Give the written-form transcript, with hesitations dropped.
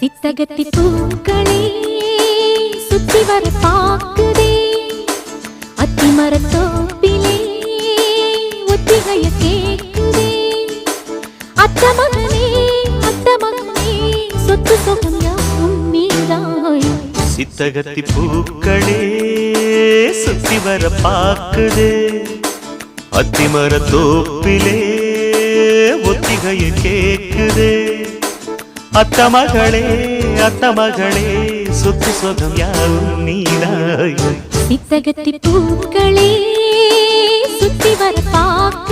சித்தகத்தி பூக்களே சுத்தி வர பாக்குதே அத்திமரத்தோப்பிலே ஒத்திகைய கேக்குதே அத்த மகனே சொத்து சொகம் யாவும் நீதாய் சித்தகத்தி பூக்களே சுத்தி வர பாக்குதே அத்திமரத்தோப்பிலே ஒத்திகைய கேக்குதே அத்த மகளே சொத்து சொகம் யாவும் நீதாய் சித்தகத்தி பூக்களே சுத்தி வர பாக்குதே